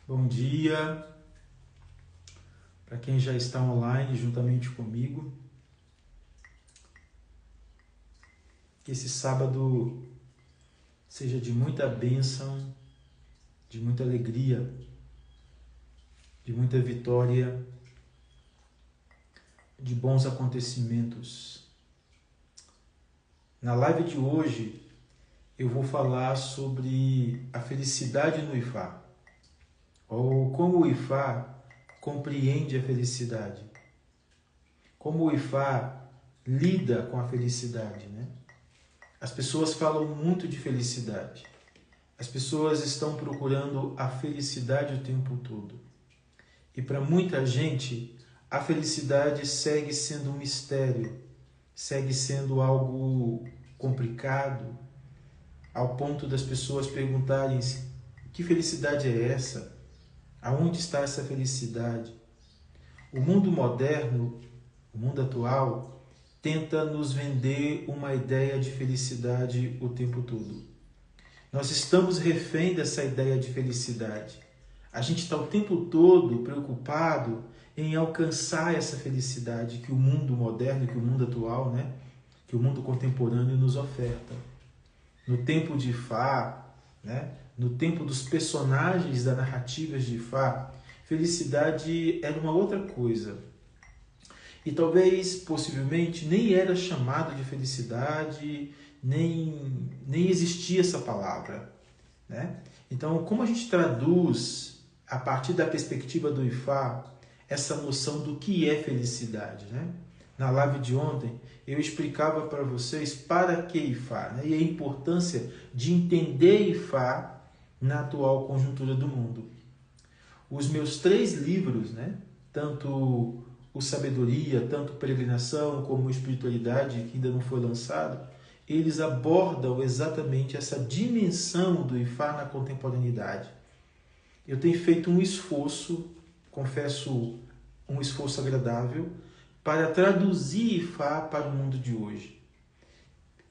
Bom dia para quem já está online juntamente comigo. Que esse sábado seja de muita bênção, de muita alegria, de muita vitória, de bons acontecimentos. Na live de hoje eu vou falar sobre a felicidade no Ifá, ou como o Ifá compreende a felicidade, como o Ifá lida com a felicidade, né? As pessoas falam muito de felicidade. As pessoas estão procurando a felicidade o tempo todo. E para muita gente, a felicidade segue sendo um mistério, segue sendo algo complicado, ao ponto das pessoas perguntarem-se: que felicidade é essa? Aonde está essa felicidade? O mundo moderno, o mundo atual, tenta nos vender uma ideia de felicidade o tempo todo. Nós estamos refém dessa ideia de felicidade. A gente está o tempo todo preocupado em alcançar essa felicidade que o mundo moderno, que o mundo atual, né? Que o mundo contemporâneo nos oferta. No tempo de Ifá, né? No tempo dos personagens das narrativas de Ifá, felicidade era uma outra coisa. E talvez, possivelmente, nem era chamado de felicidade, nem existia essa palavra, né? Então, como a gente traduz, a partir da perspectiva do Ifá, essa noção do que é felicidade, né? Na live de ontem, eu explicava para vocês para que Ifá, né? E a importância de entender Ifá na atual conjuntura do mundo. Os meus 3 livros, né? Tanto o Sabedoria, tanto Peregrinação como Espiritualidade, que ainda não foi lançado, eles abordam exatamente essa dimensão do Ifá na contemporaneidade. Eu tenho feito um esforço, confesso, um esforço agradável, para traduzir Ifá para o mundo de hoje.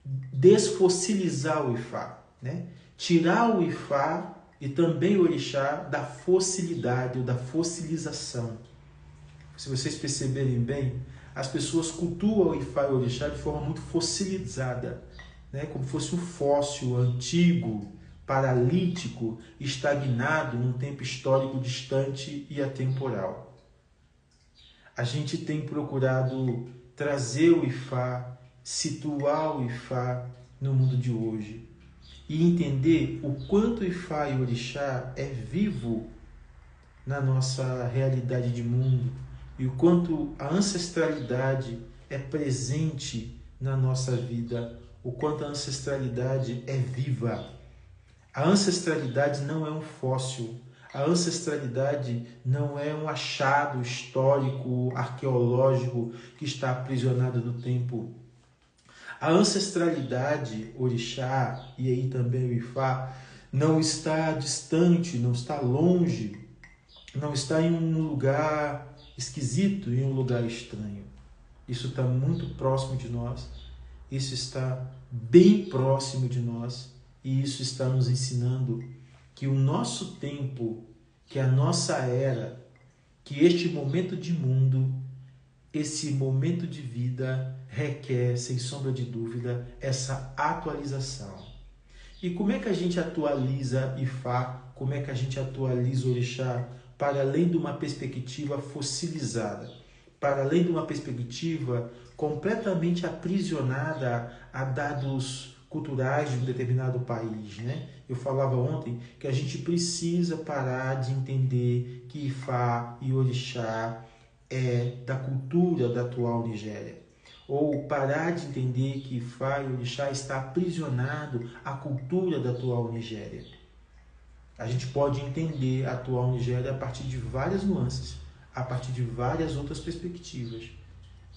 Desfossilizar o Ifá, né? Tirar o Ifá e também o Orixá da fossilidade ou da fossilização. Se vocês perceberem bem, as pessoas cultuam o Ifá e o Orixá de forma muito fossilizada, né? Como se fosse um fóssil antigo, paralítico, estagnado num tempo histórico distante e atemporal. A gente tem procurado trazer o Ifá, situar o Ifá no mundo de hoje e entender o quanto o Ifá e o Orixá é vivo na nossa realidade de mundo e o quanto a ancestralidade é presente na nossa vida, o quanto a ancestralidade é viva. A ancestralidade não é um fóssil, a ancestralidade não é um achado histórico, arqueológico que está aprisionado no tempo. A ancestralidade, Orixá e aí também o Ifá, não está distante, não está longe, não está em um lugar esquisito, em um lugar estranho. Isso está muito próximo de nós, isso está bem próximo de nós e isso está nos ensinando que o nosso tempo, que a nossa era, que este momento de mundo, esse momento de vida requer, sem sombra de dúvida, essa atualização. E como é que a gente atualiza Ifá? Como é que a gente atualiza Orixá para além de uma perspectiva fossilizada? Para além de uma perspectiva completamente aprisionada a dados culturais de um determinado país, né? Eu falava ontem que a gente precisa parar de entender que Ifá e Orixá é da cultura da atual Nigéria. Ou parar de entender que Ifá e Orixá está aprisionado à cultura da atual Nigéria. A gente pode entender a atual Nigéria a partir de várias nuances, a partir de várias outras perspectivas.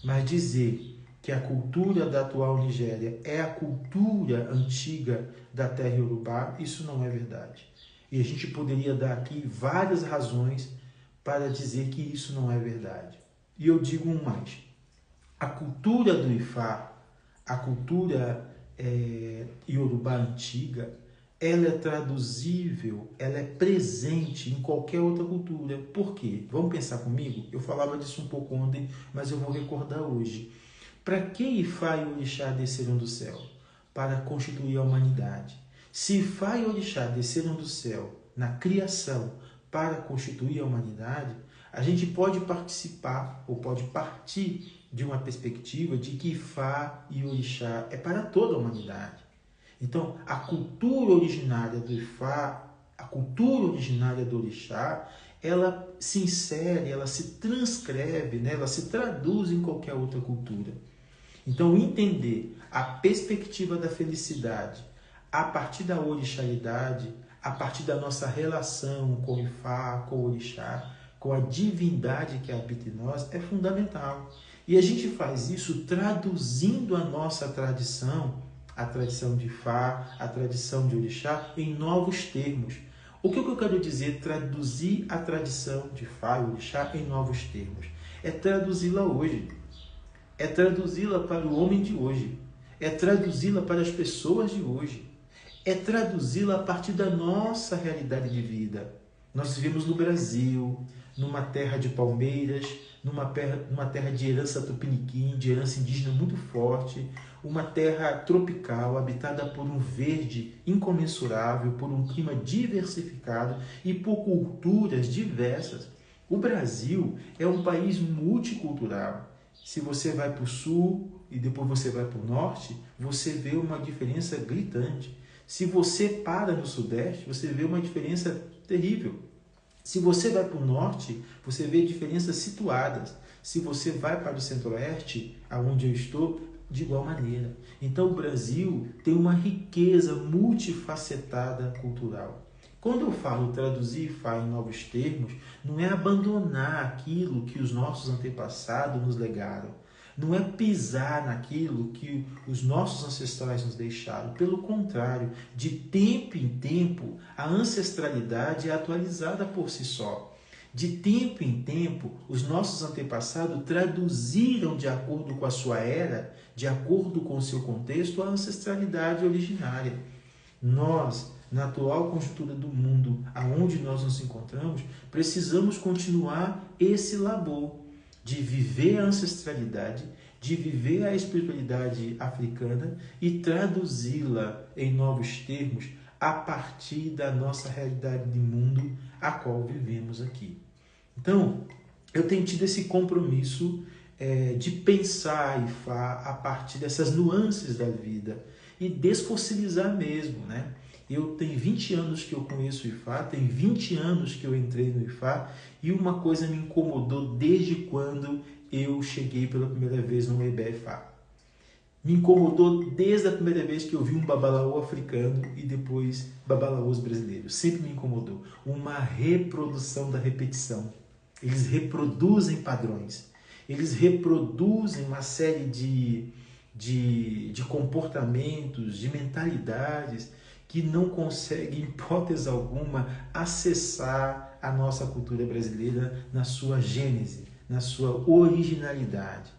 Mas dizer que a cultura da atual Nigéria é a cultura antiga da terra Yorubá, isso não é verdade. E a gente poderia dar aqui várias razões para dizer que isso não é verdade. E eu digo um mais. A cultura do Ifá, a cultura Yorubá antiga, ela é traduzível, ela é presente em qualquer outra cultura. Por quê? Vamos pensar comigo? Eu falava disso um pouco ontem, mas eu vou recordar hoje. Para que Ifá e Orixá desceram do céu? Para constituir a humanidade. Se Ifá e Orixá desceram do céu na criação para constituir a humanidade, a gente pode participar ou pode partir de uma perspectiva de que Ifá e Orixá é para toda a humanidade. Então, a cultura originária do Ifá, a cultura originária do Orixá, ela se insere, ela se transcreve, né? Ela se traduz em qualquer outra cultura. Então, entender a perspectiva da felicidade a partir da orixalidade, a partir da nossa relação com o Ifá, com o Orixá, com a divindade que habita em nós, é fundamental. E a gente faz isso traduzindo a nossa tradição, a tradição de Ifá, a tradição de Orixá, em novos termos. O que eu quero dizer, traduzir a tradição de Ifá e Orixá em novos termos? É traduzi-la hoje. É traduzi-la para o homem de hoje. É traduzi-la para as pessoas de hoje. É traduzi-la a partir da nossa realidade de vida. Nós vivemos no Brasil, numa terra de palmeiras, numa terra de herança tupiniquim, de herança indígena muito forte, uma terra tropical, habitada por um verde incomensurável, por um clima diversificado e por culturas diversas. O Brasil é um país multicultural. Se você vai para o sul e depois você vai para o norte, você vê uma diferença gritante. Se você para no sudeste, você vê uma diferença terrível. Se você vai para o norte, você vê diferenças situadas. Se você vai para o centro-oeste, aonde eu estou, de igual maneira. Então o Brasil tem uma riqueza multifacetada cultural. Quando eu falo traduzir Ifá em novos termos, não é abandonar aquilo que os nossos antepassados nos legaram. Não é pisar naquilo que os nossos ancestrais nos deixaram. Pelo contrário, de tempo em tempo, a ancestralidade é atualizada por si só. De tempo em tempo, os nossos antepassados traduziram de acordo com a sua era, de acordo com o seu contexto, a ancestralidade originária. Nós, na atual conjuntura do mundo, aonde nós nos encontramos, precisamos continuar esse labor de viver a ancestralidade, de viver a espiritualidade africana e traduzi-la em novos termos a partir da nossa realidade de mundo a qual vivemos aqui. Então, eu tenho tido esse compromisso de pensar Ifá a partir dessas nuances da vida e desfossilizar mesmo, né? Eu tenho 20 anos que eu conheço o Ifá, tem 20 anos que eu entrei no Ifá e uma coisa me incomodou desde quando eu cheguei pela primeira vez no Ebé Ifá. Me incomodou desde a primeira vez que eu vi um babalaô africano e depois babalaôs brasileiros. Sempre me incomodou. Uma reprodução da repetição. Eles reproduzem padrões. Eles reproduzem uma série de comportamentos, de mentalidades que não conseguem, em hipótese alguma, acessar a nossa cultura brasileira na sua gênese, na sua originalidade.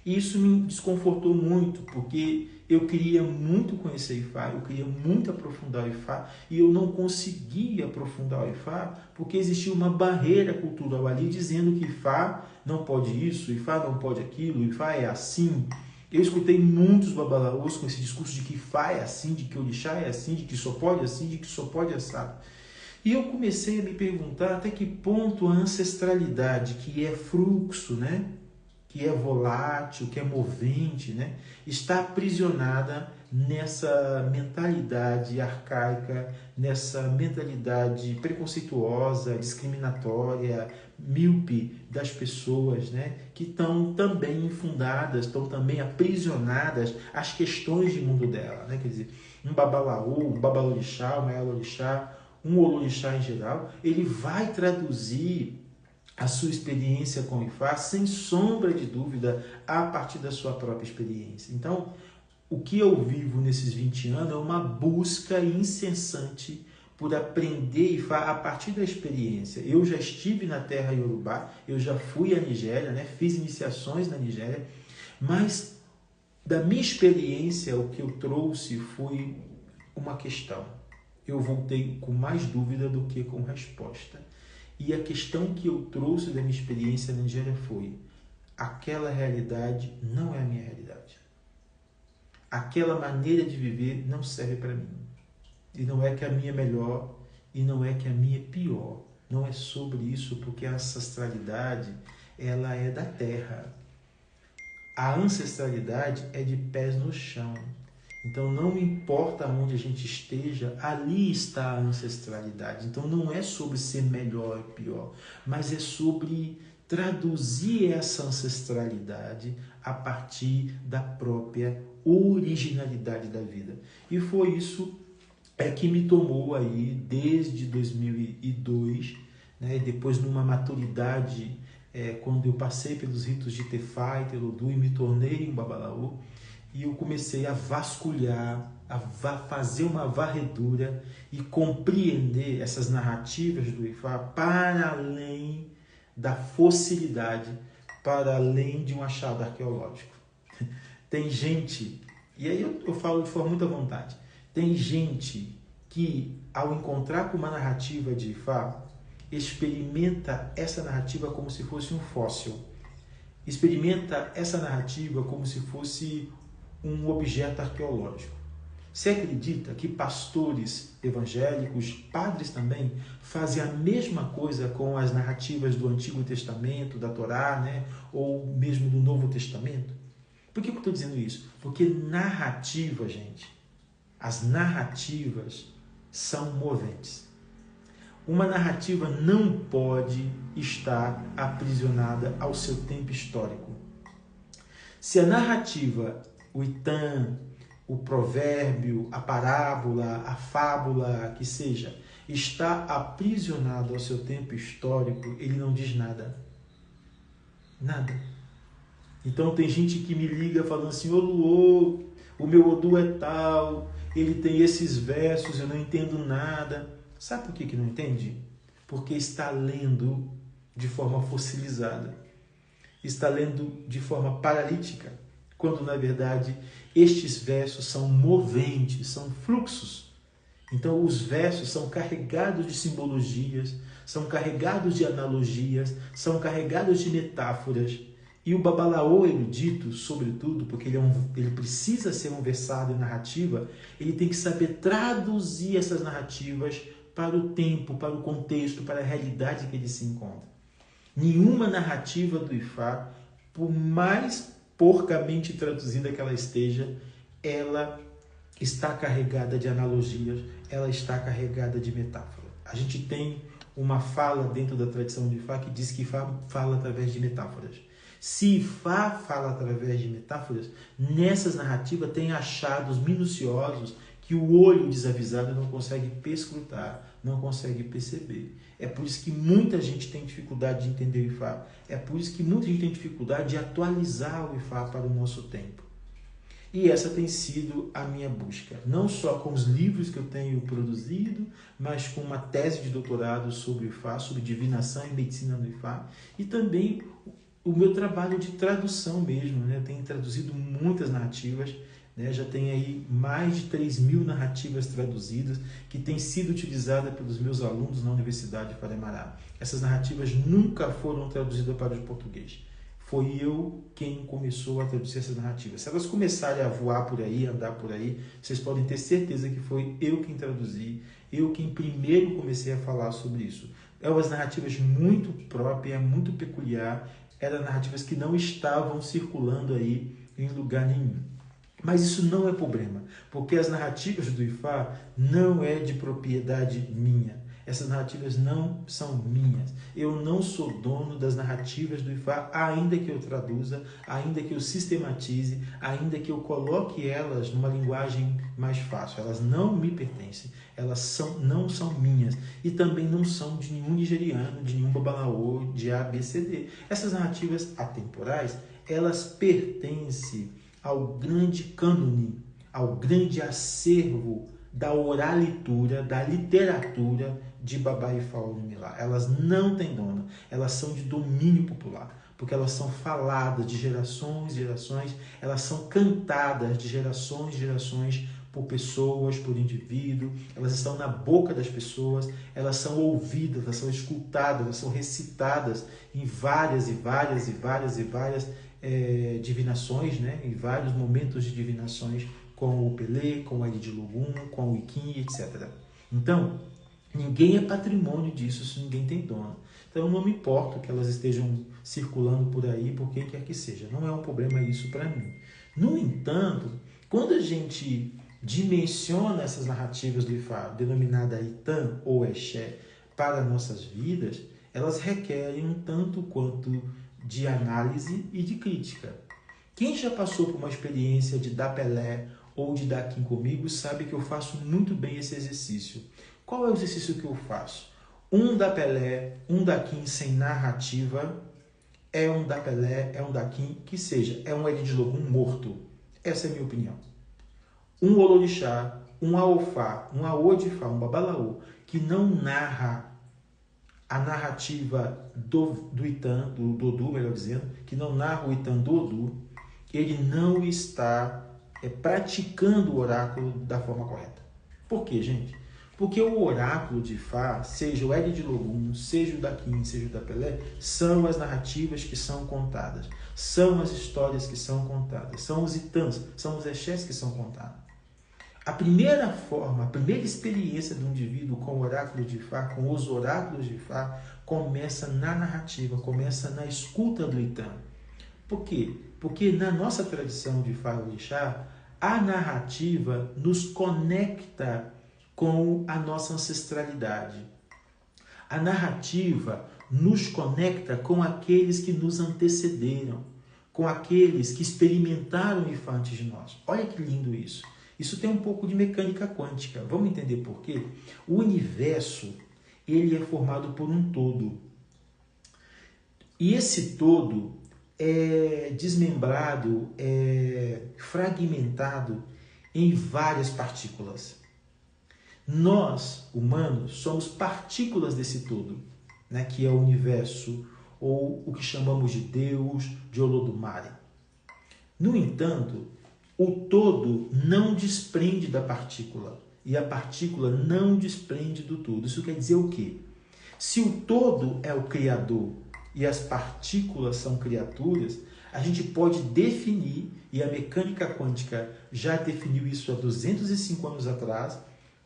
E isso me desconfortou muito, porque eu queria muito conhecer Ifá, eu queria muito aprofundar o Ifá, e eu não conseguia aprofundar o Ifá, porque existia uma barreira cultural ali, dizendo que Ifá não pode isso, Ifá não pode aquilo, Ifá é assim. Eu escutei muitos babalaôs com esse discurso de que Ifá é assim, de que Orixá é assim, de que só pode assim, de que só pode assado. E eu comecei a me perguntar até que ponto a ancestralidade, que é fluxo, né? Que é volátil, que é movente, né? Está aprisionada nessa mentalidade arcaica, nessa mentalidade preconceituosa, discriminatória, míope das pessoas, né? Que estão também infundadas, estão também aprisionadas às questões de mundo dela, né? Quer dizer, um babalaô, um babalorixá, um maialorixá, um olorixá em geral, ele vai traduzir a sua experiência com o Ifá, sem sombra de dúvida, a partir da sua própria experiência. Então, o que eu vivo nesses 20 anos é uma busca incessante por aprender Ifá a partir da experiência. Eu já estive na terra Iorubá, eu já fui à Nigéria, né? Fiz iniciações na Nigéria, mas da minha experiência, o que eu trouxe foi uma questão. eu voltei com mais dúvida do que com resposta. E a questão que eu trouxe da minha experiência na Nigéria foi: aquela realidade não é a minha realidade. Aquela maneira de viver não serve para mim. E não é que a minha é melhor, e não é que a minha é pior. Não é sobre isso, porque a ancestralidade, ela é da terra. A ancestralidade é de pés no chão. Então, não importa onde a gente esteja, ali está a ancestralidade. Então, não é sobre ser melhor ou pior, mas é sobre traduzir essa ancestralidade a partir da própria originalidade da vida. E foi isso que me tomou aí desde 2002, né? Depois numa maturidade, quando eu passei pelos ritos de Tefá e Telodu e me tornei um babalaô, e eu comecei a vasculhar, a fazer uma varredura e compreender essas narrativas do Ifá para além da fossilidade, para além de um achado arqueológico. Tem gente, e aí eu falo de forma muito à vontade, tem gente que, ao encontrar com uma narrativa de Ifá, experimenta essa narrativa como se fosse um fóssil. Experimenta essa narrativa como se fosse um objeto arqueológico. Você acredita que pastores evangélicos, padres também, fazem a mesma coisa com as narrativas do Antigo Testamento, da Torá, né? Ou mesmo do Novo Testamento? Por que eu estou dizendo isso? Porque narrativa, gente, as narrativas são moventes. Uma narrativa não pode estar aprisionada ao seu tempo histórico. Se a narrativa, o Itam, o provérbio, a parábola, a fábula, que seja, está aprisionado ao seu tempo histórico, ele não diz nada. Nada. Então tem gente que me liga falando assim: ô Luô, o meu Odu é tal, ele tem esses versos, eu não entendo nada. Sabe por que não entende? Porque está lendo de forma fossilizada. Está lendo de forma paralítica, quando na verdade estes versos são moventes, são fluxos. Então os versos são carregados de simbologias, são carregados de analogias, são carregados de metáforas. E o babalaô erudito, sobretudo, porque ele precisa ser um versário em narrativa, ele tem que saber traduzir essas narrativas para o tempo, para o contexto, para a realidade que ele se encontra. Nenhuma narrativa do Ifá, por mais porcamente traduzida que ela esteja, ela está carregada de analogias, ela está carregada de metáfora. A gente tem uma fala dentro da tradição do Ifá que diz que Ifá fala através de metáforas. Se Ifá fala através de metáforas, nessas narrativas tem achados minuciosos que o olho desavisado não consegue perscrutar, não consegue perceber. É por isso que muita gente tem dificuldade de entender o Ifá. É por isso que muita gente tem dificuldade de atualizar o Ifá para o nosso tempo. E essa tem sido a minha busca, não só com os livros que eu tenho produzido, mas com uma tese de doutorado sobre o Ifá, sobre divinação e medicina no Ifá, e também o meu trabalho de tradução mesmo, né? Eu tenho traduzido muitas narrativas, né? Já tem aí mais de 3.000 narrativas traduzidas que têm sido utilizadas pelos meus alunos na Universidade de Faremará. Essas narrativas nunca foram traduzidas para o português. Foi eu quem começou a traduzir essas narrativas. Se elas começarem a voar por aí, a andar por aí, vocês podem ter certeza que foi eu quem traduzi, eu quem primeiro comecei a falar sobre isso. Eram as narrativas muito próprias, muito peculiar, eram narrativas que não estavam circulando aí em lugar nenhum. Mas isso não é problema, porque as narrativas do Ifá não é de propriedade minha. Essas narrativas não são minhas. Eu não sou dono das narrativas do Ifá, ainda que eu traduza, ainda que eu sistematize, ainda que eu coloque elas numa linguagem mais fácil. Elas não me pertencem, elas não são minhas e também não são de nenhum nigeriano, de nenhum babalaô, de A, B, C, D. Essas narrativas atemporais, elas pertencem ao grande cânone, ao grande acervo da oralitura, da literatura de Baba Ifá Orunmila. Elas não têm dono, elas são de domínio popular, porque elas são faladas de gerações em gerações, elas são cantadas de gerações em gerações por pessoas, por indivíduo, elas estão na boca das pessoas, elas são ouvidas, elas são escutadas, elas são recitadas em várias divinações, né? Em vários momentos de divinações, com o Pelé, com o Aide de Logum, com o Iquim, etc. Então, ninguém é patrimônio disso se ninguém tem dono. Então, não me importa que elas estejam circulando por aí, por quem quer que seja. Não é um problema isso para mim. No entanto, quando a gente dimensiona essas narrativas do Ifá, denominada Itã ou Exé, para nossas vidas, elas requerem um tanto quanto de análise e de crítica. Quem já passou por uma experiência de dar Pelé ou de dar Kim comigo sabe que eu faço muito bem esse exercício. Qual é o exercício que eu faço? Um da Pelé, um da Kim sem narrativa, é um da Pelé, é um da Kim, que seja, é um Aide de Logum morto. Essa é a minha opinião. Um Olorixá, um Aofá, um Aodifá, um Babalaô, que não narra a narrativa do Itã, do Odu, melhor dizendo, que não narra o Itã do Odu, ele não está praticando o oráculo da forma correta. Por quê, gente? Porque o oráculo de Ifá, seja o Aide de Logum, seja o da Kim, seja o da Pelé, são as narrativas que são contadas, são as histórias que são contadas, são os Itãs, são os Exés que são contados. A primeira forma, a primeira experiência do indivíduo com o oráculo de Ifá, com os oráculos de Ifá, começa na narrativa, começa na escuta do Itã. Por quê? Porque na nossa tradição de Ifá e Orixá, a narrativa nos conecta com a nossa ancestralidade. A narrativa nos conecta com aqueles que nos antecederam, com aqueles que experimentaram o Ifá antes de nós. Olha que lindo isso. Isso tem um pouco de mecânica quântica. Vamos entender por quê? O universo, ele é formado por um todo. E esse todo é desmembrado, é fragmentado em várias partículas. Nós, humanos, somos partículas desse todo, né, que é o universo, ou o que chamamos de Deus, de Olodumare. No entanto, o todo não desprende da partícula, e a partícula não desprende do todo. Isso quer dizer o quê? Se o todo é o Criador e as partículas são criaturas, a gente pode definir, e a mecânica quântica já definiu isso há 205 anos atrás,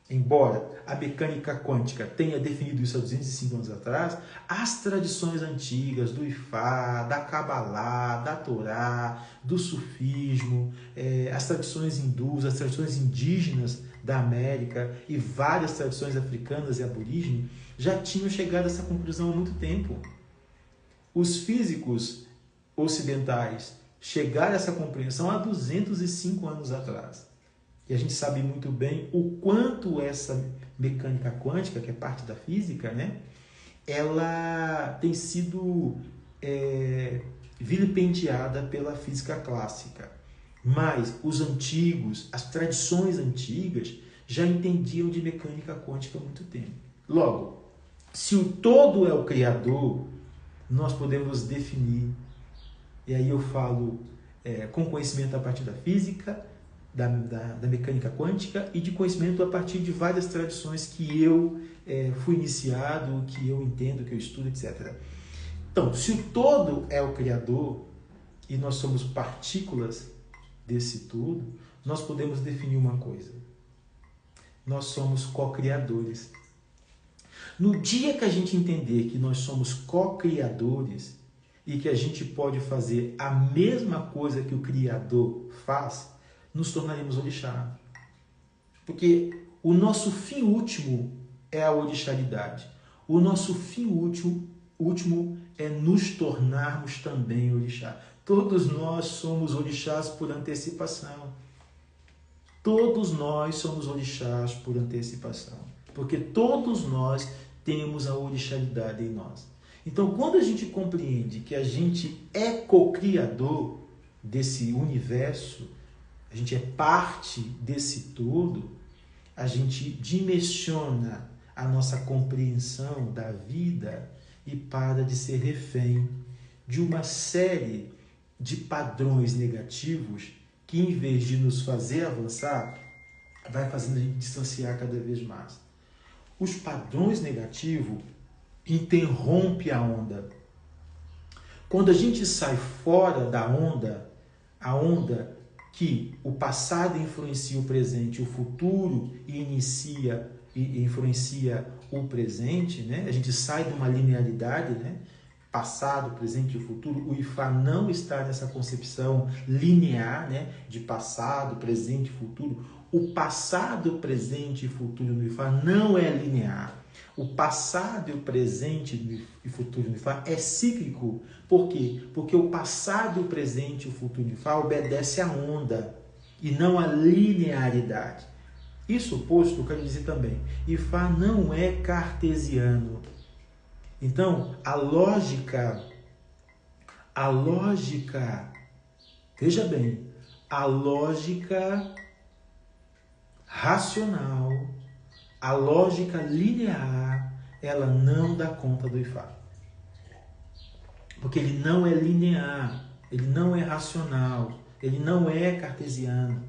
embora a mecânica quântica tenha definido isso há 205 anos atrás, as tradições antigas do Ifá, da Kabbalah, da Torá, do sufismo, as tradições hindus, as tradições indígenas da América e várias tradições africanas e aborígenes já tinham chegado a essa conclusão há muito tempo. Os físicos ocidentais chegaram a essa compreensão há 205 anos atrás. E a gente sabe muito bem o quanto essa mecânica quântica, que é parte da física, né, ela tem sido vilipendiada pela física clássica. Mas os antigos, as tradições antigas, já entendiam de mecânica quântica há muito tempo. Logo, se o todo é o Criador, nós podemos definir, e aí eu falo com conhecimento a partir da física, da mecânica quântica e de conhecimento a partir de várias tradições que eu fui iniciado, que eu entendo, que eu estudo, etc. Então, se o todo é o Criador e nós somos partículas desse todo, nós podemos definir uma coisa. Nós somos co-criadores. No dia que a gente entender que nós somos co-criadores e que a gente pode fazer a mesma coisa que o Criador faz, nos tornaremos orixá. Porque o nosso fim último é a orixalidade. O nosso fim último é nos tornarmos também orixá. Todos nós somos orixás por antecipação. Todos nós somos orixás por antecipação. Porque todos nós temos a orixalidade em nós. Então, quando a gente compreende que a gente é co-criador desse universo, a gente é parte desse todo, a gente dimensiona a nossa compreensão da vida e para de ser refém de uma série de padrões negativos que, em vez de nos fazer avançar, vai fazendo a gente distanciar cada vez mais. Os padrões negativos interrompem a onda. Quando a gente sai fora da onda, a onda que o passado influencia o presente, o futuro inicia e influencia o presente, né? A gente sai de uma linearidade, né? Passado, presente e futuro. O IFA não está nessa concepção linear, né? De passado, presente e futuro. O passado, presente e futuro no IFA não é linear. O passado, o presente e o futuro no IFA é cíclico. Por quê? Porque o passado, o presente e o futuro no IFA obedece à onda e não à linearidade. Isso posto, eu quero dizer também, IFA não é cartesiano. Então, a lógica, veja bem, a lógica racional, a lógica linear, ela não dá conta do IFA. Porque ele não é linear, ele não é racional, ele não é cartesiano,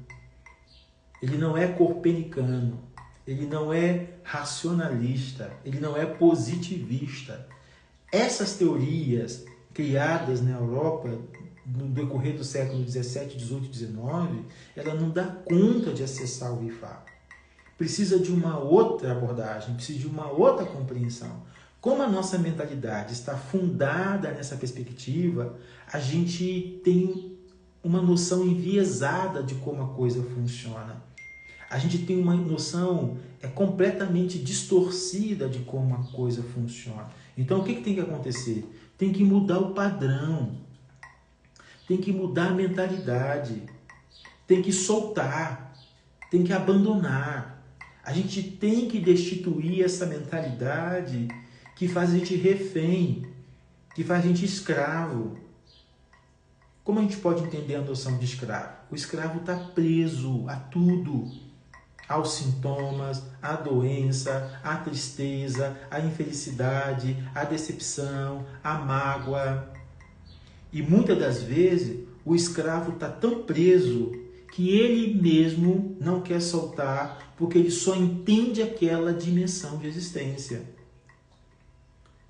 ele não é copernicano, ele não é racionalista, ele não é positivista. Essas teorias criadas na Europa no decorrer do século XVII, XVIII, XIX, ela não dá conta de acessar o IFA. Precisa de uma outra abordagem, precisa de uma outra compreensão. Como a nossa mentalidade está fundada nessa perspectiva, a gente tem uma noção enviesada de como a coisa funciona. A gente tem uma noção completamente distorcida de como a coisa funciona. Então, o que tem que acontecer? Tem que mudar o padrão, tem que mudar a mentalidade, tem que soltar, tem que abandonar. A gente tem que destituir essa mentalidade que faz a gente refém, que faz a gente escravo. Como a gente pode entender a noção de escravo? O escravo está preso a tudo, aos sintomas, à doença, à tristeza, à infelicidade, à decepção, à mágoa. E muitas das vezes o escravo está tão preso que ele mesmo não quer soltar, porque ele só entende aquela dimensão de existência.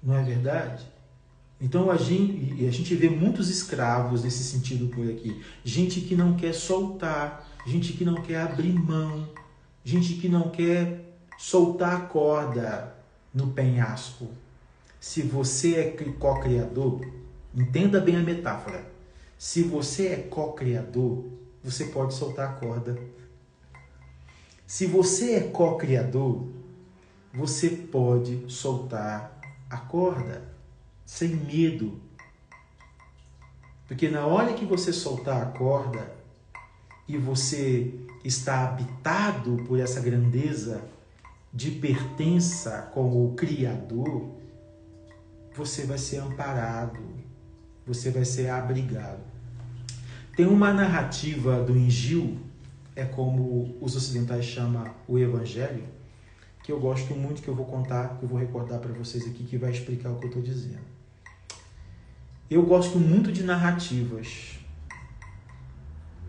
Não é verdade? Então a gente vê muitos escravos nesse sentido por aqui. Gente que não quer soltar, gente que não quer abrir mão, gente que não quer soltar a corda no penhasco. Se você é co-criador, entenda bem a metáfora. Se você é co-criador, você pode soltar a corda. Se você é co-criador, você pode soltar a corda sem medo. Porque na hora que você soltar a corda e você está habitado por essa grandeza de pertença com o Criador, você vai ser amparado, você vai ser abrigado. Tem uma narrativa do Injil, é como os ocidentais chamam o Evangelho, que eu gosto muito, que eu vou contar, que eu vou recordar para vocês aqui, que vai explicar o que eu estou dizendo. Eu gosto muito de narrativas.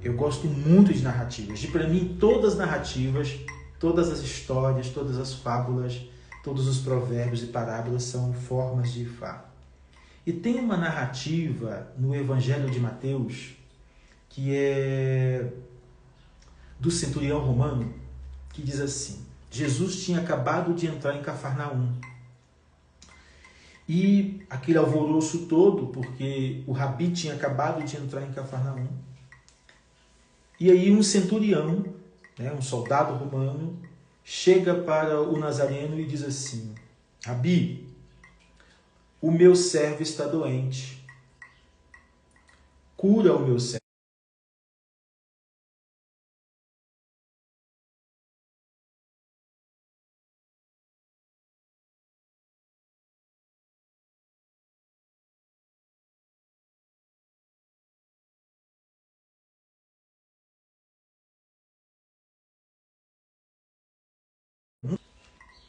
Eu gosto muito de narrativas. E para mim, todas as narrativas, todas as histórias, todas as fábulas, todos os provérbios e parábolas são formas de Ifá. E tem uma narrativa no Evangelho de Mateus, que é do centurião romano, que diz assim: Jesus tinha acabado de entrar em Cafarnaum. E aquele alvoroço todo, porque o rabi tinha acabado de entrar em Cafarnaum. E aí um centurião, um soldado romano, chega para o nazareno e diz assim: Rabi, o meu servo está doente. Cura o meu servo.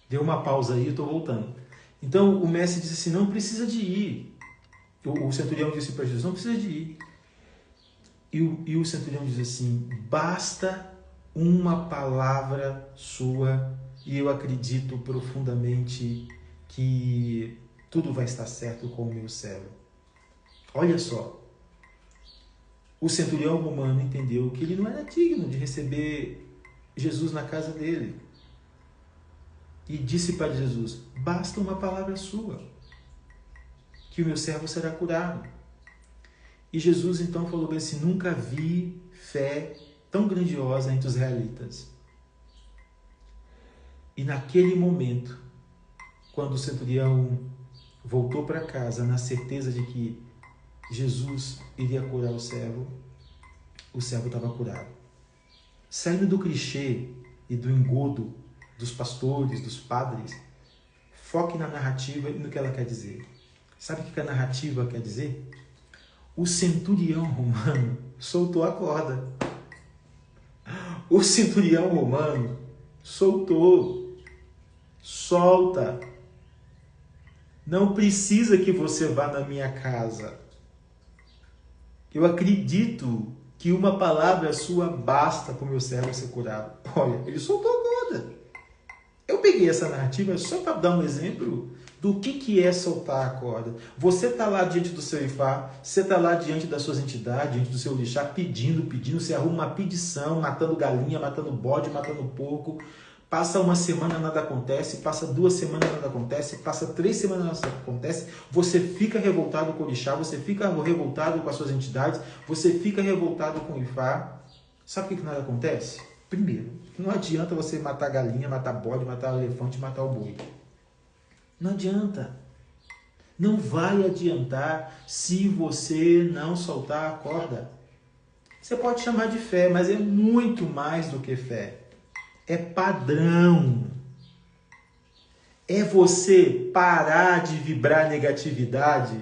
Deu uma pausa aí, eu estou voltando. Então o mestre diz assim: não precisa de ir. O centurião disse para Jesus: não precisa de ir. E o centurião diz assim: basta uma palavra sua, e eu acredito profundamente que tudo vai estar certo com o meu servo. Olha só, o centurião romano entendeu que ele não era digno de receber Jesus na casa dele. E disse para Jesus: basta uma palavra sua, que o meu servo será curado. E Jesus então falou bem assim: nunca vi fé tão grandiosa entre os israelitas. E naquele momento, quando o centurião voltou para casa na certeza de que Jesus iria curar o servo estava curado. Saindo do clichê e do engodo dos pastores, dos padres, foque na narrativa e no que ela quer dizer. Sabe o que a narrativa quer dizer? O centurião romano soltou a corda. O centurião romano soltou. Solta. Não precisa que você vá na minha casa. Eu acredito que uma palavra sua basta para o meu servo ser curado. Olha, ele soltou a corda. Eu peguei essa narrativa só para dar um exemplo do que é soltar a corda. Você está lá diante do seu Ifá, você está lá diante das suas entidades, diante do seu orixá, pedindo, você arruma uma pedição, matando galinha, matando bode, matando porco. Passa uma semana, nada acontece. Passa 2 semanas, nada acontece. Passa 3 semanas, nada acontece. Você fica revoltado com o orixá, você fica revoltado com as suas entidades, você fica revoltado com o Ifá. Sabe por que nada acontece? Primeiro, não adianta você matar galinha, matar bode, matar elefante, matar o boi. Não adianta. Não vai adiantar se você não soltar a corda. Você pode chamar de fé, mas é muito mais do que fé. É padrão. É você parar de vibrar negatividade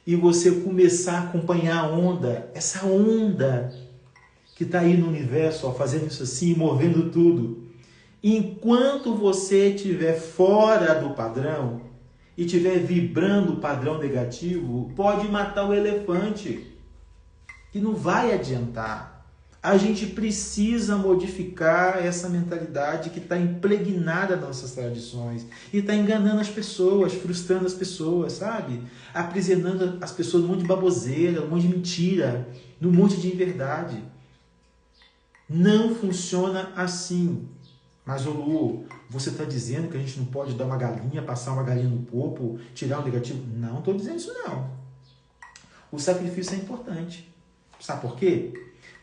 e você começar a acompanhar a onda. Essa onda que está aí no universo, ó, fazendo isso assim, movendo tudo. Enquanto você estiver fora do padrão e estiver vibrando o padrão negativo, pode matar o elefante, que não vai adiantar. A gente precisa modificar essa mentalidade que está impregnada nas nossas tradições e está enganando as pessoas, frustrando as pessoas, sabe? Aprisionando as pessoas num monte de baboseira, num monte de mentira, num monte de inverdade. Não funciona assim. Mas, ô Lu, você está dizendo que a gente não pode dar uma galinha, passar uma galinha no corpo, tirar o negativo? Não estou dizendo isso não. O sacrifício é importante. Sabe por quê?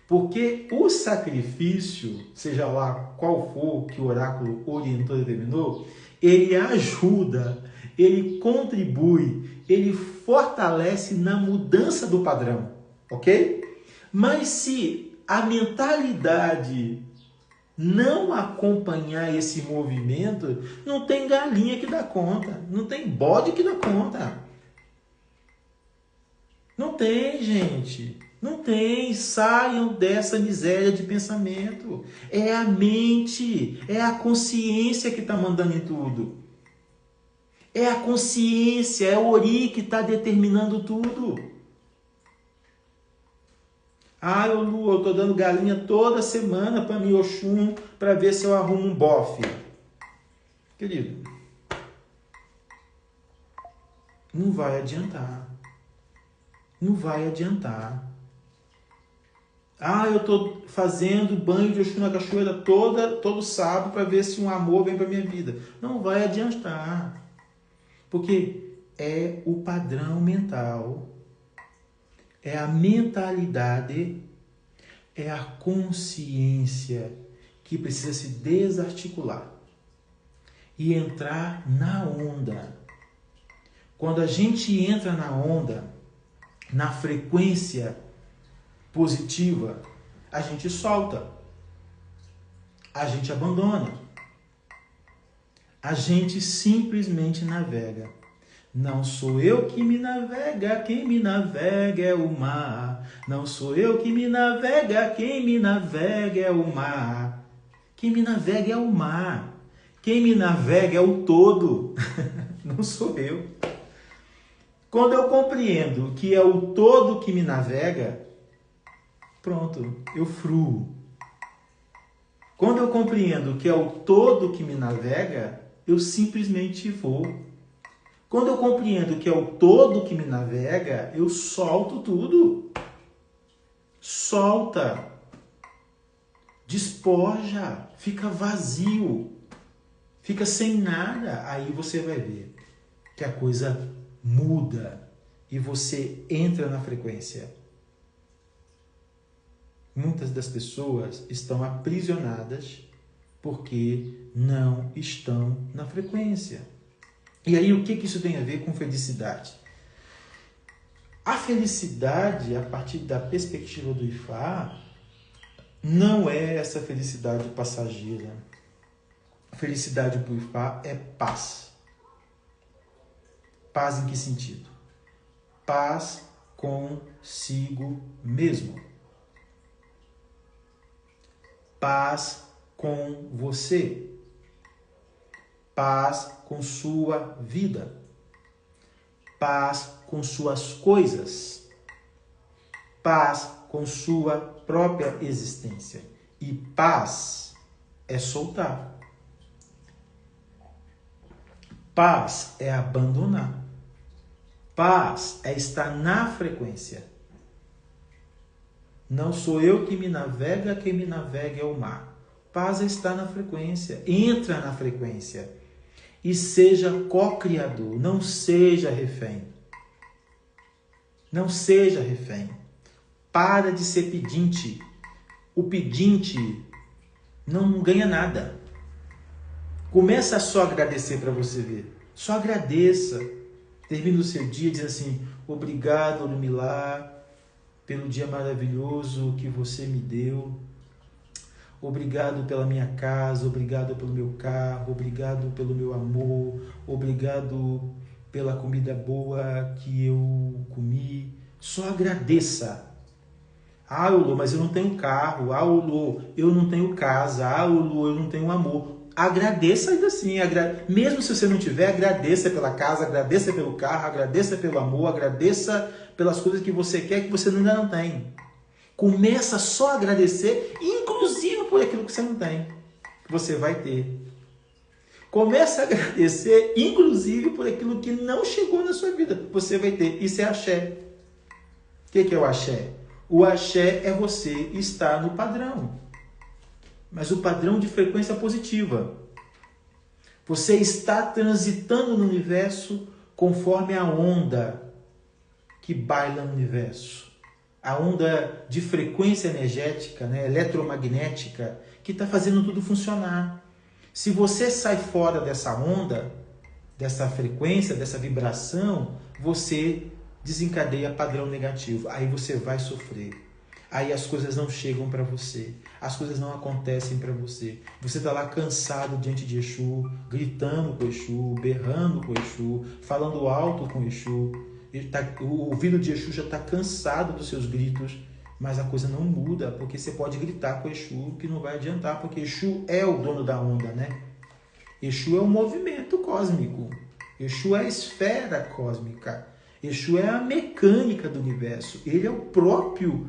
Porque o sacrifício, seja lá qual for que o oráculo orientou e determinou, ele ajuda, ele contribui, ele fortalece na mudança do padrão, ok? Mas se a mentalidade não acompanhar esse movimento, não tem galinha que dá conta, não tem bode que dá conta. Não tem, gente. Não tem. Saiam dessa miséria de pensamento. É a mente, é a consciência que está mandando em tudo. É a consciência, é o Ori que está determinando tudo. Ah, eu estou dando galinha toda semana para mim, Oxum, para ver se eu arrumo um bofe. Querido, não vai adiantar. Não vai adiantar. Ah, eu estou fazendo banho de Oxum na cachoeira todo sábado para ver se um amor vem para minha vida. Não vai adiantar. Porque é o padrão mental, é a mentalidade, é a consciência que precisa se desarticular e entrar na onda. Quando a gente entra na onda, na frequência positiva, a gente solta, a gente abandona, a gente simplesmente navega. Não sou eu que me navega, quem me navega é o mar. Não sou eu que me navega, quem me navega é o mar. Quem me navega é o mar. Quem me navega é o todo. Não sou eu. Quando eu compreendo que é o todo que me navega, pronto, eu fruo. Quando eu compreendo que é o todo que me navega, eu simplesmente vou. Quando eu compreendo que é o todo que me navega, eu solto tudo. Solta. Despoja. Fica vazio. Fica sem nada. Aí você vai ver que a coisa muda e você entra na frequência. Muitas das pessoas estão aprisionadas porque não estão na frequência. E aí, o que isso tem a ver com felicidade? A felicidade, a partir da perspectiva do Ifá, não é essa felicidade passageira. A felicidade para o Ifá é paz. Paz em que sentido? Paz consigo mesmo. Paz com você. Paz com sua vida. Paz com suas coisas. Paz com sua própria existência. E paz é soltar. Paz é abandonar. Paz é estar na frequência. Não sou eu que me navega, quem me navega é o mar. Paz é estar na frequência. Entra na frequência. E seja co-criador. Não seja refém. Não seja refém. Para de ser pedinte. O pedinte não ganha nada. Começa a só agradecer para você ver. Só agradeça. Termina o seu dia dizendo assim: obrigado, Orumilá, pelo dia maravilhoso que você me deu. Obrigado pela minha casa, obrigado pelo meu carro, obrigado pelo meu amor, obrigado pela comida boa que eu comi. Só agradeça. Ah, Olô, mas eu não tenho carro. Ah, Olô, eu não tenho casa. Ah, Olô, eu não tenho amor. Agradeça ainda assim. Mesmo se você não tiver, agradeça pela casa, agradeça pelo carro, agradeça pelo amor, agradeça pelas coisas que você quer que você ainda não tem. Começa só a agradecer, inclusive por aquilo que você não tem, que você vai ter. Começa a agradecer, inclusive por aquilo que não chegou na sua vida, você vai ter. Isso é axé. O que é o axé? O axé é você estar no padrão. Mas o padrão de frequência positiva. Você está transitando no universo conforme a onda que baila no universo. A onda de frequência energética, eletromagnética, que está fazendo tudo funcionar. Se você sai fora dessa onda, dessa frequência, dessa vibração, você desencadeia padrão negativo. Aí você vai sofrer. Aí as coisas não chegam para você. As coisas não acontecem para você. Você está lá cansado diante de Exu, gritando com Exu, berrando com Exu, falando alto com Exu. O ouvido de Exu já está cansado dos seus gritos, mas a coisa não muda, porque você pode gritar com Exu que não vai adiantar, porque Exu é o dono da onda, né? Exu é o movimento cósmico. Exu é a esfera cósmica. Exu é a mecânica do universo. Ele é o próprio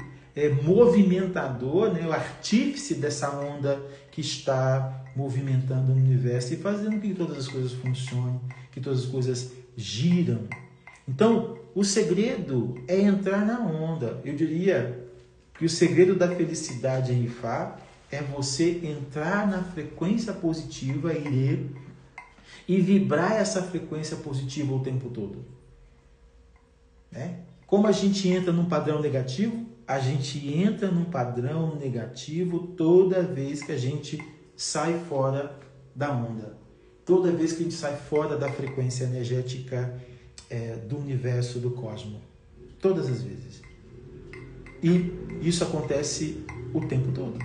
movimentador, o artífice dessa onda que está movimentando o universo e fazendo que todas as coisas funcionem, que todas as coisas giram. Então, o segredo é entrar na onda. Eu diria que o segredo da felicidade em Ifá é você entrar na frequência positiva e vibrar essa frequência positiva o tempo todo. Como a gente entra num padrão negativo, a gente entra num padrão negativo toda vez que a gente sai fora da onda. Toda vez que a gente sai fora da frequência energética do universo, do cosmos. Todas as vezes. E isso acontece o tempo todo.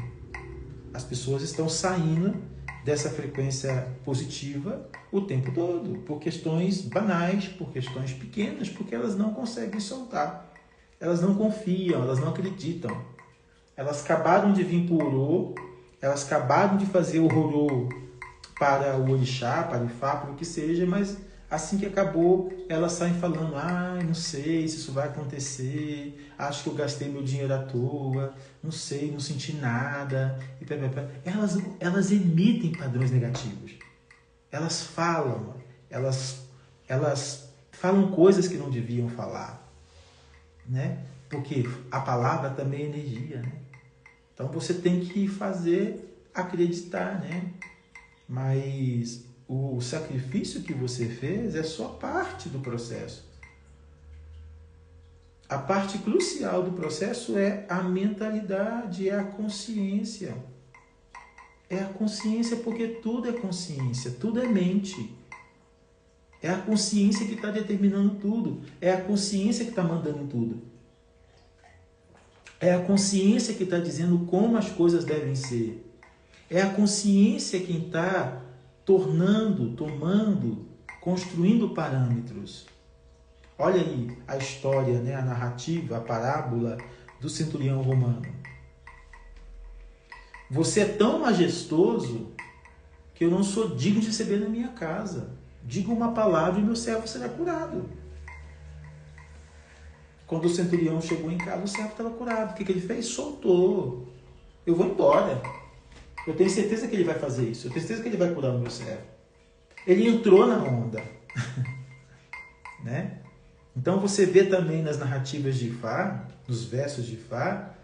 As pessoas estão saindo dessa frequência positiva o tempo todo, por questões banais, por questões pequenas, porque elas não conseguem soltar. Elas não confiam, elas não acreditam. Elas acabaram de vir para o Orô, elas acabaram de fazer o Orô para o Orixá, para o Ifá, para o que seja, mas Assim que acabou, elas saem falando, não sei se isso vai acontecer, acho que eu gastei meu dinheiro à toa, não sei, não senti nada. E elas emitem padrões negativos. Elas falam, elas falam coisas que não deviam falar, né? Porque a palavra também é energia, né? Então você tem que fazer acreditar, né? Mas o sacrifício que você fez é só parte do processo. A parte crucial do processo é a mentalidade, é a consciência. É a consciência, porque tudo é consciência, tudo é mente. É a consciência que está determinando tudo. É a consciência que está mandando tudo. É a consciência que está dizendo como as coisas devem ser. É a consciência quem está tomando, construindo parâmetros. Olha aí a história, né, a narrativa, a parábola do centurião romano. Você é tão majestoso que eu não sou digno de receber na minha casa. Diga uma palavra e meu servo será curado. Quando o centurião chegou em casa, o servo estava curado. O que ele fez? Soltou. Eu vou embora. Eu tenho certeza que ele vai fazer isso. Eu tenho certeza que ele vai curar o meu servo. Ele entrou na onda. Né? Então você vê também nas narrativas de Ifá, nos versos de Ifá,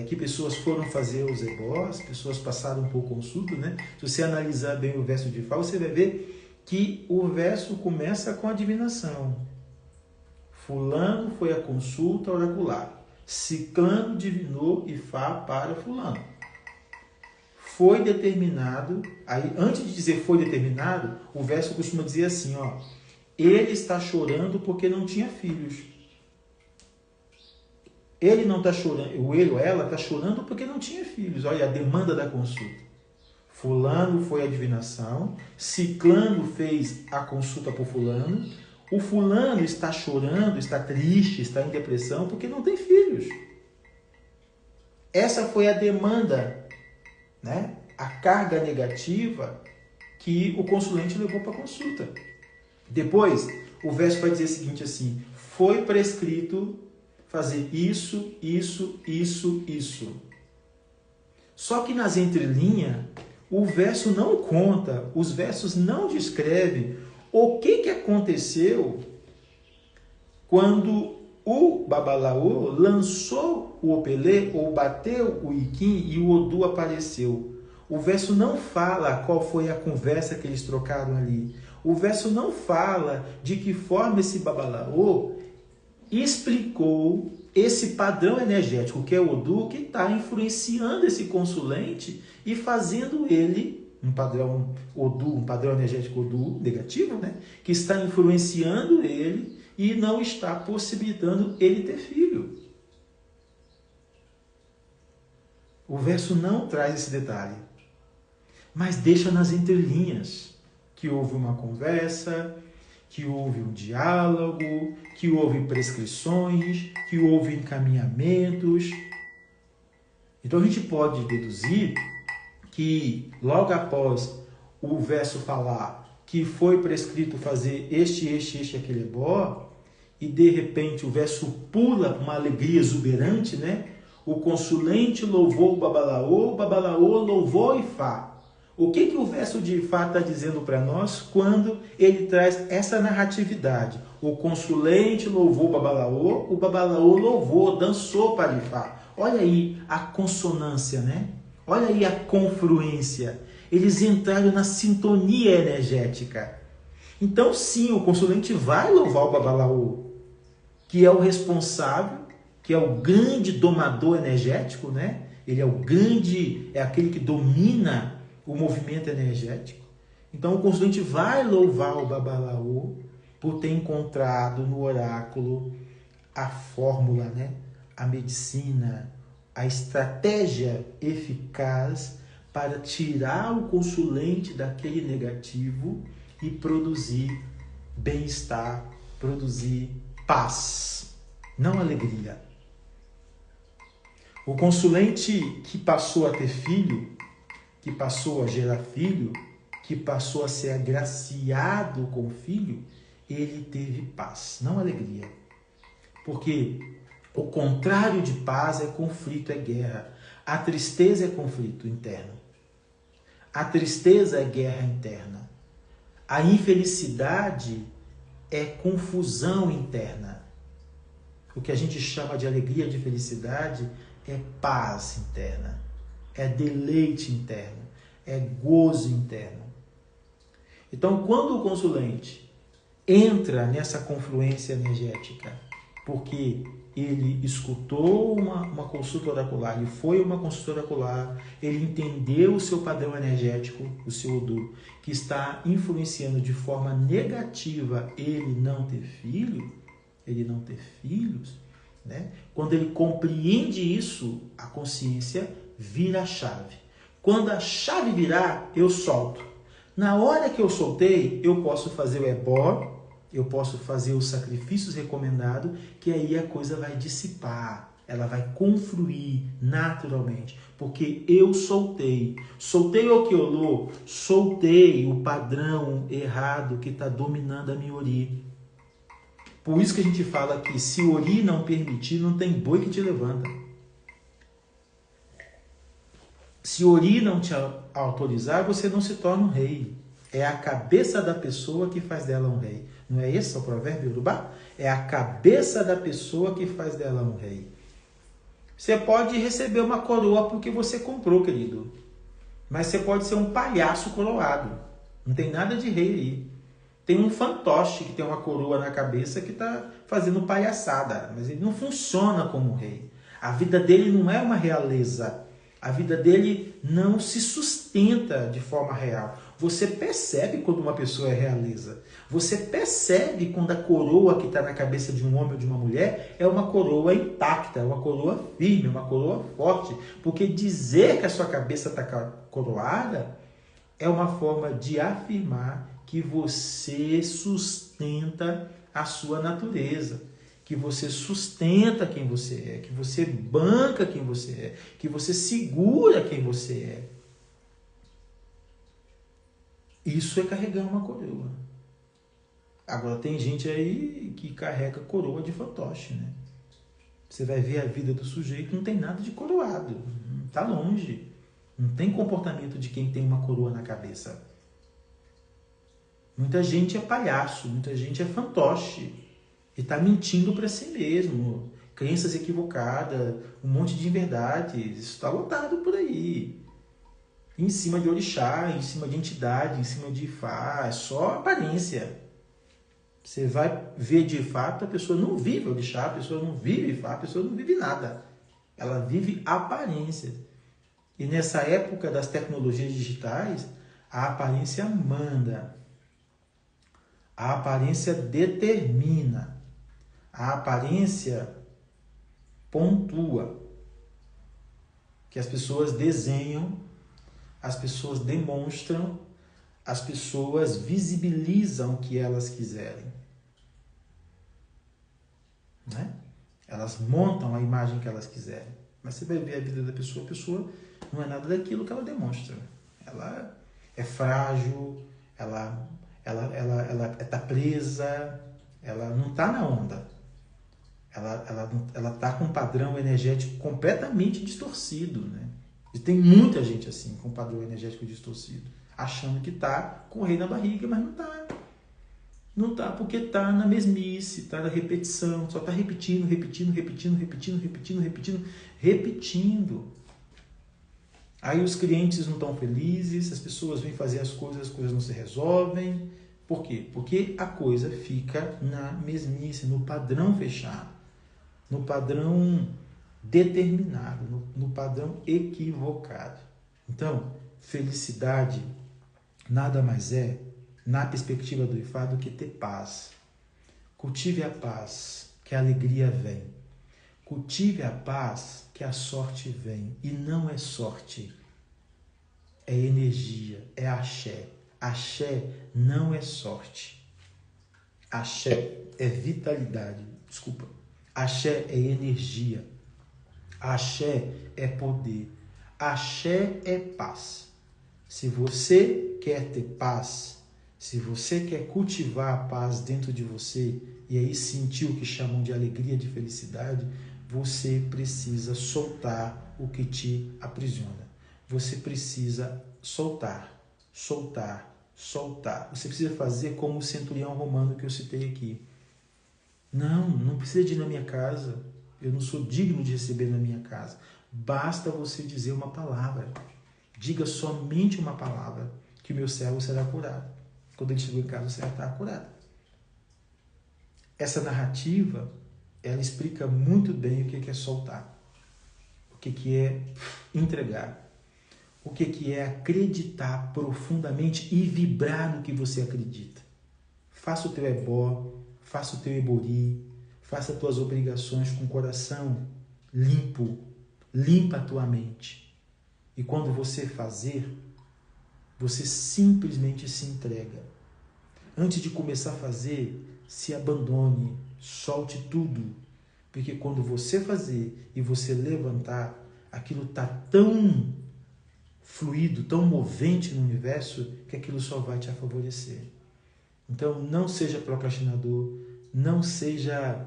que pessoas foram fazer os ebós, pessoas passaram por consulta, né? Se você analisar bem o verso de Ifá, você vai ver que o verso começa com a divinação. Fulano foi à consulta oracular. Ciclano divinou Ifá para fulano. Foi determinado, aí antes de dizer foi determinado, o verso costuma dizer assim, ó, ele está chorando porque não tinha filhos. Ele não está chorando, ele ou ela está chorando porque não tinha filhos. Olha a demanda da consulta. Fulano foi à divinação, Ciclano fez a consulta por fulano, o fulano está chorando, está triste, está em depressão porque não tem filhos. Essa foi a demanda, né? A carga negativa que o consulente levou para a consulta. Depois, o verso vai dizer o seguinte assim, foi prescrito fazer isso, isso, isso, isso. Só que nas entrelinhas, o verso não conta, os versos não descrevem o que aconteceu quando o Babalaô lançou o Opelê, ou bateu o Iquim e o Odu apareceu. O verso não fala qual foi a conversa que eles trocaram ali. O verso não fala de que forma esse Babalaô explicou esse padrão energético, que é o Odu, que está influenciando esse consulente e fazendo ele, um padrão Odu, um padrão energético Odu negativo, né? Que está influenciando ele e não está possibilitando ele ter filho. O verso não traz esse detalhe, mas deixa nas entrelinhas que houve uma conversa, que houve um diálogo, que houve prescrições, que houve encaminhamentos. Então a gente pode deduzir que logo após o verso falar que foi prescrito fazer este, aquele ebó, e de repente o verso pula uma alegria exuberante, né? O consulente louvou o Babalaô louvou Ifá. O que o verso de Ifá está dizendo para nós quando ele traz essa narratividade? O consulente louvou o Babalaô louvou, dançou para Ifá. Olha aí a consonância, né? Olha aí a confluência. Eles entraram na sintonia energética. Então sim, o consulente vai louvar o Babalaô, que é o responsável, que é o grande domador energético, né? Ele é aquele que domina o movimento energético. Então o consulente vai louvar o Babalaô por ter encontrado no oráculo a fórmula, né? A medicina, a estratégia eficaz para tirar o consulente daquele negativo e produzir bem-estar, produzir paz, não alegria. O consulente que passou a ter filho, que passou a gerar filho, que passou a ser agraciado com o filho, ele teve paz, não alegria. Porque o contrário de paz é conflito, é guerra. A tristeza é conflito interno. A tristeza é guerra interna. A infelicidade é confusão interna. O que a gente chama de alegria, de felicidade, é paz interna, é deleite interno, é gozo interno. Então, quando o consulente entra nessa confluência energética, porque ele escutou uma consulta oracular, ele foi uma consulta oracular, ele entendeu o seu padrão energético, o seu Odu, que está influenciando de forma negativa ele não ter filhos, né? Quando ele compreende isso, a consciência vira a chave. Quando a chave virar, eu solto. Na hora que eu soltei, eu posso fazer o ebó, eu posso fazer os sacrifícios recomendados, que aí a coisa vai dissipar, ela vai confluir naturalmente, porque eu soltei. Soltei o Kyolo, soltei o padrão errado que está dominando a minha Ori. Por isso que a gente fala que se Ori não permitir, não tem boi que te levanta. Se Ori não te autorizar, você não se torna um rei. É a cabeça da pessoa que faz dela um rei. Não é esse o provérbio do Bar? É a cabeça da pessoa que faz dela um rei. Você pode receber uma coroa porque você comprou, querido. Mas você pode ser um palhaço coroado. Não tem nada de rei aí. Tem um fantoche que tem uma coroa na cabeça que está fazendo palhaçada. Mas ele não funciona como rei. A vida dele não é uma realeza. A vida dele não se sustenta de forma real. Você percebe quando uma pessoa é realeza. Você percebe quando a coroa que está na cabeça de um homem ou de uma mulher é uma coroa intacta, uma coroa firme, uma coroa forte. Porque dizer que a sua cabeça está coroada é uma forma de afirmar que você sustenta a sua natureza, que você sustenta quem você é, que você banca quem você é, que você segura quem você é. Isso é carregar uma coroa. Agora tem gente aí que carrega coroa de fantoche, né? Você vai ver a vida do sujeito, não tem nada de coroado, está longe. Não tem comportamento de quem tem uma coroa na cabeça. Muita gente é palhaço, muita gente é fantoche. E está mentindo para si mesmo. Crenças equivocadas, um monte de inverdades. Isso está lotado por aí. Em cima de orixá, em cima de entidade, em cima de Ifá. É só aparência. Você vai ver de fato, a pessoa não vive orixá, a pessoa não vive Ifá, a pessoa não vive nada. Ela vive aparência. E nessa época das tecnologias digitais, a aparência manda. A aparência determina. A aparência pontua. Que as pessoas desenham, as pessoas demonstram, as pessoas visibilizam o que elas quiserem. Né? Elas montam a imagem que elas quiserem. Mas você vai ver a vida da pessoa, a pessoa não é nada daquilo que ela demonstra. Ela é frágil, ela está presa, ela não está na onda. Ela está com um padrão energético completamente distorcido. Né? E tem muita gente assim, com padrão energético distorcido, achando que está com o rei na barriga, mas não está. Não está porque está na mesmice, está na repetição, só está repetindo. Aí os clientes não estão felizes, as pessoas vêm fazer as coisas não se resolvem. Por quê? Porque a coisa fica na mesmice, no padrão fechado, no padrão determinado, no padrão equivocado. Então, felicidade nada mais é, na perspectiva do Ifá, do que ter paz. Cultive a paz, que a alegria vem. Cultive a paz, que a sorte vem. E não é sorte, é energia, é axé. Axé não é sorte. Axé é vitalidade. Desculpa. Axé é energia. Axé é poder. Axé é paz. Se você quer ter paz, se você quer cultivar a paz dentro de você e aí sentir o que chamam de alegria, de felicidade, você precisa soltar o que te aprisiona. Você precisa soltar, soltar, soltar. Você precisa fazer como o centurião romano que eu citei aqui. Não precisa de ir na minha casa. Eu não sou digno de receber na minha casa. Basta você dizer uma palavra. Diga somente uma palavra que o meu servo será curado. Quando ele chegou em casa, o servo estava curado. Essa narrativa, ela explica muito bem o que é soltar. O que é entregar. O que é acreditar profundamente e vibrar no que você acredita. Faça o teu ebó, faça o teu ebori, faça as tuas obrigações com o coração limpo, limpa a tua mente. E quando você fazer, você simplesmente se entrega. Antes de começar a fazer, se abandone, solte tudo. Porque quando você fazer e você levantar, aquilo está tão fluido, tão movente no universo, que aquilo só vai te favorecer. Então, não seja procrastinador, não seja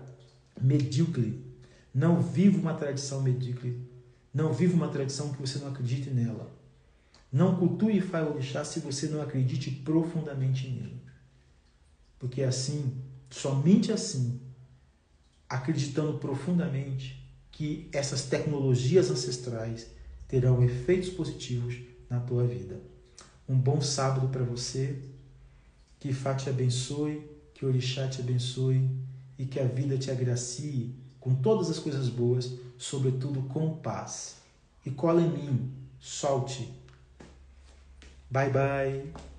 medíocre, não viva uma tradição medíocre, não viva uma tradição que você não acredite nela. Não cultue Ifá e Orixá se você não acredite profundamente nele. Porque assim, somente assim, acreditando profundamente que essas tecnologias ancestrais terão efeitos positivos na tua vida. Um bom sábado para você, que Ifá te abençoe, que Orixá te abençoe e que a vida te agracie com todas as coisas boas, sobretudo com paz. E cola em mim, solte. Bye, bye.